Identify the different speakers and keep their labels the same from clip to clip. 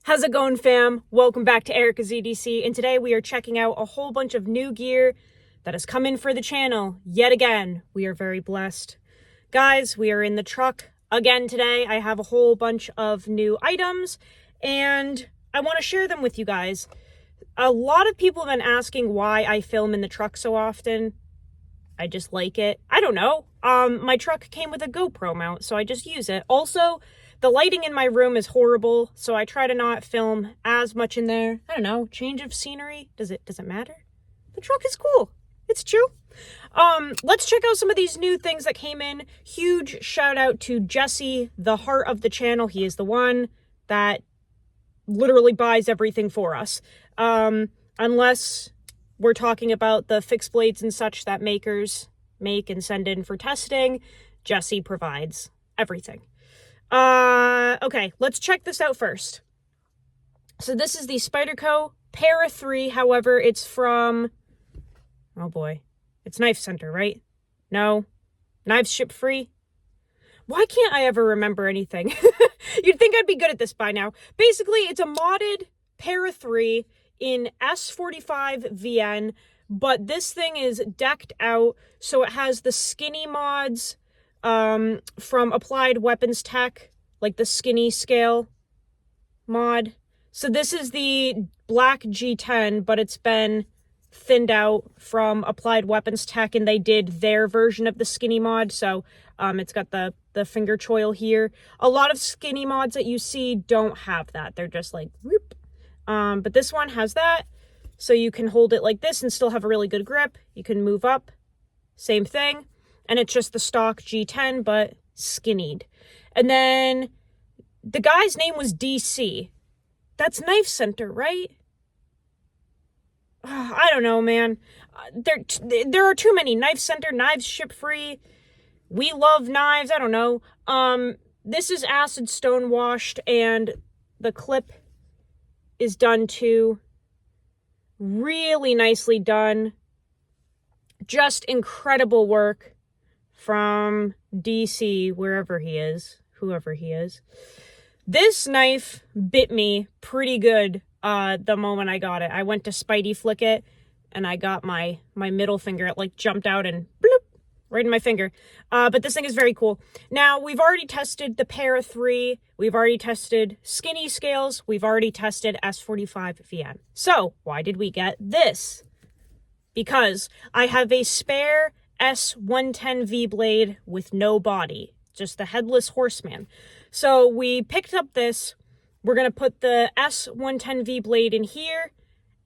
Speaker 1: How's it going, fam? Welcome back to Erica's EDC, and today we are checking out a whole bunch of new gear that has come in for the channel yet again. We are very blessed. Guys, we are in the truck again today. I have a whole bunch of new items, and I want to share them with you guys. A lot of people have been asking why I film in the truck so often. I just like it. I don't know. My truck came with a GoPro mount, so I just use it. Also, the lighting in my room is horrible, so I try to not film as much in there. I don't know, change of scenery. Does it matter? The truck is cool. It's chill. Let's check out some of these new things that came in. Huge shout out to Jesse, the heart of the channel. He is the one that literally buys everything for us. Unless we're talking about the fixed blades and such that makers make and send in for testing, Jesse provides everything. Okay, let's check this out first. So this is the Spyderco Para 3, however, it's from, oh boy, it's Knife Center, right? No? Knives ship free? Why can't I ever remember anything? You'd think I'd be good at this by now. Basically, it's a modded Para 3 in S45 VN, but this thing is decked out, so it has the skinny mods from Applied Weapons Tech, like the skinny scale mod. So this is the black G10, but it's been thinned out from Applied Weapons Tech, and they did their version of the skinny mod. So it's got the finger choil here. A lot of skinny mods that you see don't have that. They're just like whoop. But this one has that, so you can hold it like this and still have a really good grip. You can move up, same thing. And it's just the stock G10, but skinnied. And then the guy's name was DC. That's Knife Center, right? I don't know, man. There are too many. Knife Center, knives ship free. We love knives. I don't know. This is acid stone washed, and the clip is done too. Really nicely done. Just incredible work from DC, wherever he is, whoever he is. This knife bit me pretty good the moment I got it. I went to Spidey flick it, and I got my middle finger. It like jumped out and bloop, right in my finger. But this thing is very cool. Now, we've already tested the Para 3. We've already tested skinny scales. We've already tested S45 VN. So, why did we get this? Because I have a spare S110V blade with no body, just the headless horseman. So we picked up this. We're going to put the S110V blade in here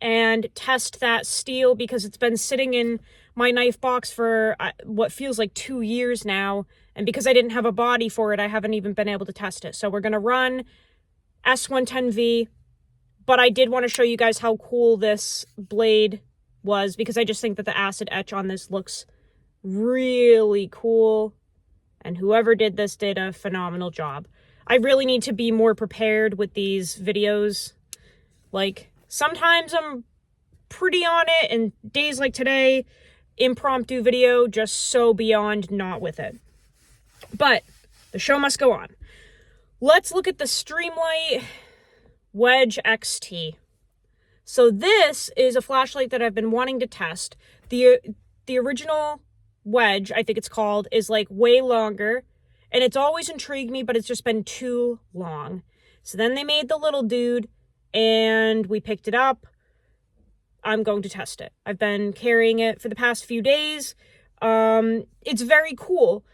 Speaker 1: and test that steel because it's been sitting in my knife box for what feels like 2 years now. And because I didn't have a body for it, I haven't even been able to test it. So we're going to run S110V, but I did want to show you guys how cool this blade was because I just think that the acid etch on this looks really cool, and whoever did this did a phenomenal job. I really need to be more prepared with these videos. Like, sometimes I'm pretty on it, and days like today, impromptu video, just so beyond not with it. But the show must go on. Let's look at the Streamlight Wedge XT. So this is a flashlight that I've been wanting to test. The original Wedge, I think it's called, is like way longer, and it's always intrigued me, but it's just been too long. So then they made the little dude, and we picked it up. I'm going to test it. I've been carrying it for the past few days. It's very cool.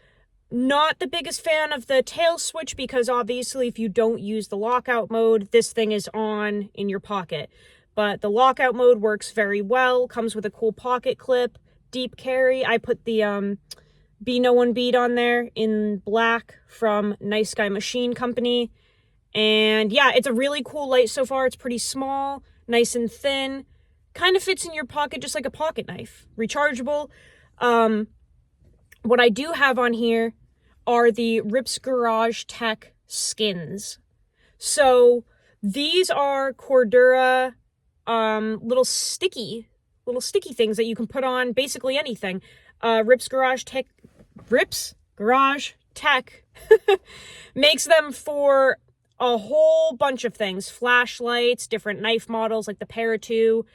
Speaker 1: Not the biggest fan of the tail switch because obviously if you don't use the lockout mode, this thing is on in your pocket. But the lockout mode works very well, comes with a cool pocket clip, deep carry. I put the Be No One bead on there in black from Nice Guy Machine Company. And yeah, it's a really cool light so far. It's pretty small, nice and thin. Kind of fits in your pocket just like a pocket knife. Rechargeable. What I do have on here are the Rips Garage Tech skins. So these are Cordura little sticky things that you can put on basically anything. Rips Garage Tech makes them for a whole bunch of things. Flashlights, different knife models like the Para 2,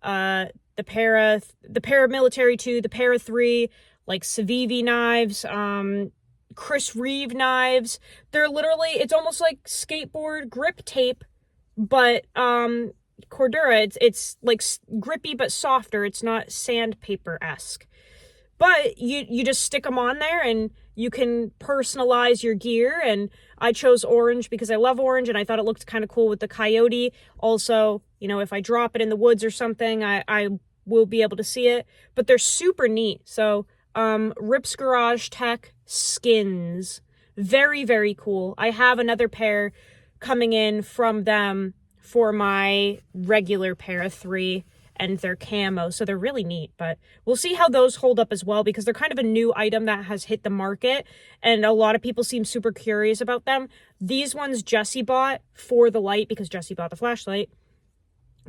Speaker 1: the Paramilitary 2, the Para 3, like Civivi knives, Chris Reeve knives. They're literally, it's almost like skateboard grip tape, but Cordura, it's like grippy but softer. It's not sandpaper-esque. But you just stick them on there and you can personalize your gear. And I chose orange because I love orange and I thought it looked kind of cool with the coyote. Also, you know, if I drop it in the woods or something, I will be able to see it. But they're super neat. So Rips Garage Tech skins. Very, very cool. I have another pair coming in from them for my regular Para 3 and their camo, so they're really neat. But we'll see how those hold up as well, because they're kind of a new item that has hit the market, and a lot of people seem super curious about them. These ones Jesse bought for the light, because Jesse bought the flashlight.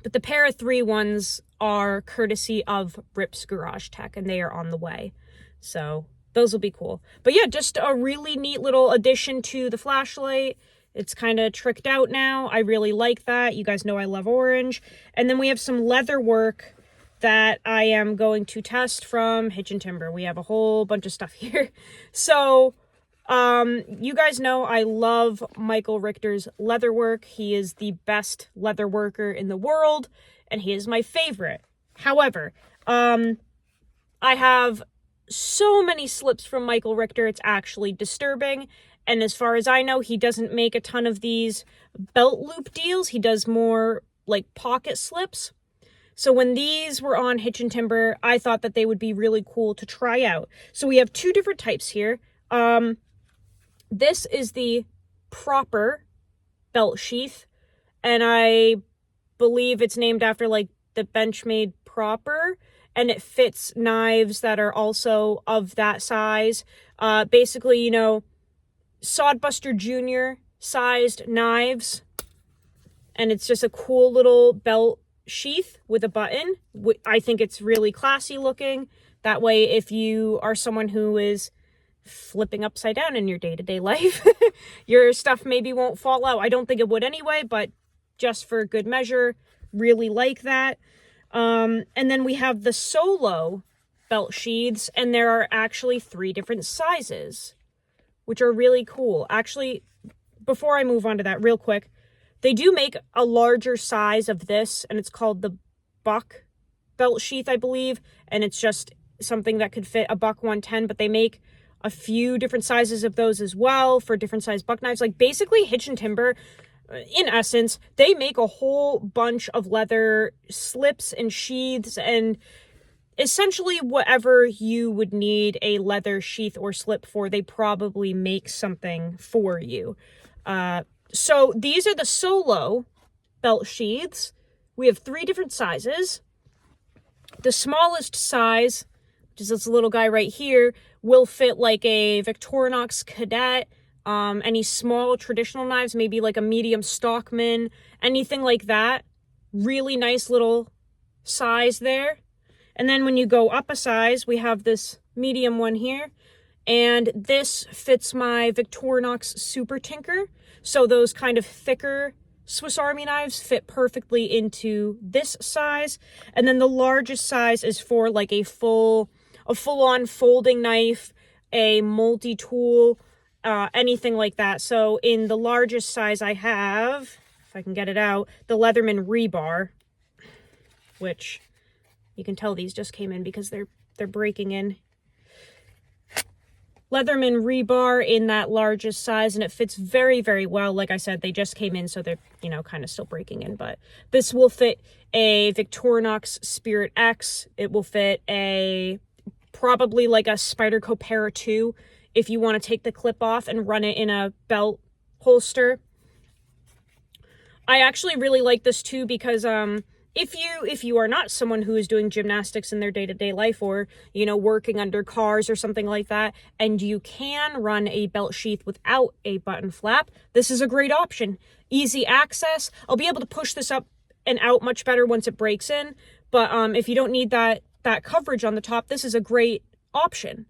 Speaker 1: But the Para 3 ones are courtesy of Rips Garage Tech, and they are on the way. So those will be cool. But yeah, just a really neat little addition to the flashlight. It's kind of tricked out now. I really like that. You guys know I love orange. And then we have some leather work that I am going to test from Hitch and Timber. We have a whole bunch of stuff here. So, you guys know I love Michael Richter's leather work. He is the best leather worker in the world, and he is my favorite. However, I have so many slips from Michael Richter, it's actually disturbing. And as far as I know, he doesn't make a ton of these belt loop deals. He does more like pocket slips. So when these were on Hitch and Timber, I thought that they would be really cool to try out. So we have two different types here. This is the proper belt sheath, and I believe it's named after like the Benchmade Proper, and it fits knives that are also of that size. Basically, you know, Sodbuster Jr. sized knives, and it's just a cool little belt sheath with a button. I think it's really classy looking. That way, if you are someone who is flipping upside down in your day-to-day life, your stuff maybe won't fall out. I don't think it would anyway, but just for good measure, really like that. And then we have the Solo belt sheaths, and there are actually 3 different sizes, which are really cool. Actually, before I move on to that real quick, they do make a larger size of this, and it's called the Buck belt sheath, I believe, and it's just something that could fit a Buck 110, but they make a few different sizes of those as well for different size buck knives. Like, basically, Hitch and Timber, in essence, they make a whole bunch of leather slips and sheaths and essentially whatever you would need a leather sheath or slip for, they probably make something for you. So these are the Solo belt sheaths. We have 3 different sizes. The smallest size, which is this little guy right here, will fit like a Victorinox Cadet, any small traditional knives, maybe like a medium Stockman, anything like that. Really nice little size there. And then when you go up a size, we have this medium one here. And this fits my Victorinox Super Tinker. So those kind of thicker Swiss Army knives fit perfectly into this size. And then the largest size is for like a full-on folding knife, a multi-tool, anything like that. So in the largest size I have, if I can get it out, the Leatherman Rebar, which you can tell these just came in because they're breaking in. Leatherman Rebar in that largest size, and it fits very, very well. Like I said, they just came in, so they're, you know, kind of still breaking in, but this will fit a Victorinox Spirit X. It will fit probably like a Spyderco Para 2 if you want to take the clip off and run it in a belt holster. I actually really like this too because if you are not someone who is doing gymnastics in their day-to-day life, or, you know, working under cars or something like that, and you can run a belt sheath without a button flap, this is a great option. Easy access. I'll be able to push this up and out much better once it breaks in, but if you don't need that coverage on the top, this is a great option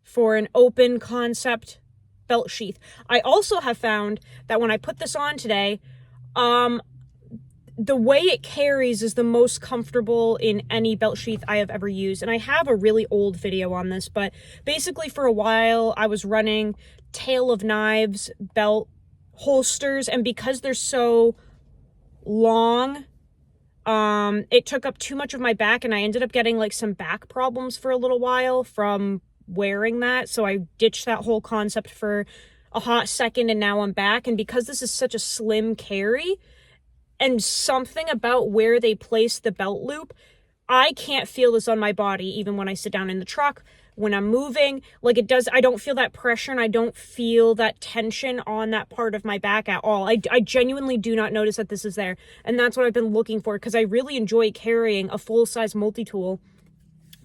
Speaker 1: for an open concept belt sheath. I also have found that when I put this on today, the way it carries is the most comfortable in any belt sheath I have ever used. And I have a really old video on this, but basically for a while I was running Tale of Knives belt holsters, and because they're so long, it took up too much of my back, and I ended up getting like some back problems for a little while from wearing that. So I ditched that whole concept for a hot second, and now I'm back. And because this is such a slim carry, and something about where they place the belt loop, I can't feel this on my body even when I sit down in the truck, when I'm moving. Like, it does, I don't feel that pressure, and I don't feel that tension on that part of my back at all. I genuinely do not notice that this is there. And that's what I've been looking for, because I really enjoy carrying a full-size multi-tool.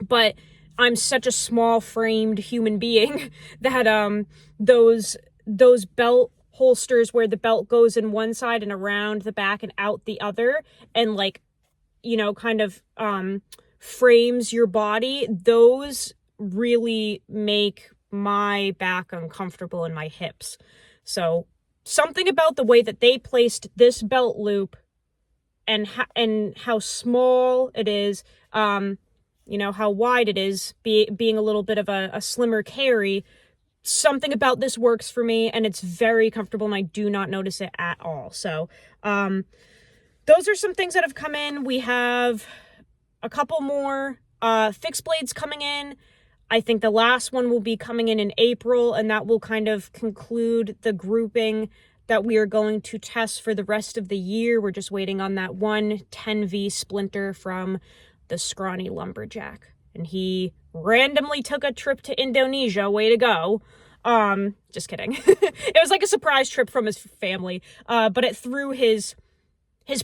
Speaker 1: But I'm such a small-framed human being that those belt holsters where the belt goes in one side and around the back and out the other, and like, you know, kind of frames your body, those really make my back uncomfortable and my hips. So something about the way that they placed this belt loop and how small it is, you know, how wide it is, being a little bit of a slimmer carry, something about this works for me, and it's very comfortable, and I do not notice it at all. So those are some things that have come in. We have a couple more fixed blades coming in. I think the last one will be coming in April, and that will kind of conclude the grouping that we are going to test for the rest of the year. We're just waiting on that one 10V splinter from the scrawny lumberjack, and he randomly took a trip to Indonesia. Way to go. Just kidding. It was like a surprise trip from his family, but it threw his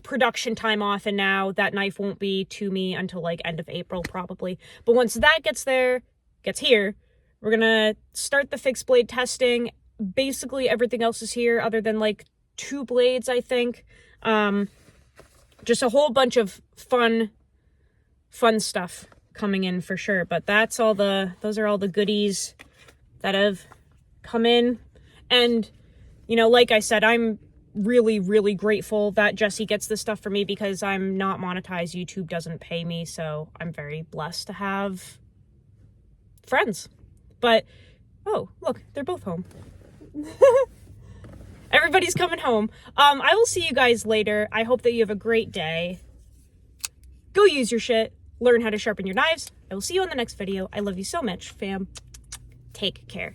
Speaker 1: production time off, and now that knife won't be to me until like end of April probably. But once that gets here, we're gonna start the fixed blade testing. Basically everything else is here other than like 2 blades, I think. Just a whole bunch of fun stuff coming in for sure. But those are all the goodies that have come in. And, you know, like I said, I'm really, really grateful that Jesse gets this stuff for me, because I'm not monetized. YouTube doesn't pay me, so I'm very blessed to have friends. But, oh, look, they're both home. Everybody's coming home. I will see you guys later. I hope that you have a great day. Go use your shit. Learn how to sharpen your knives. I will see you in the next video. I love you so much, fam. Take care.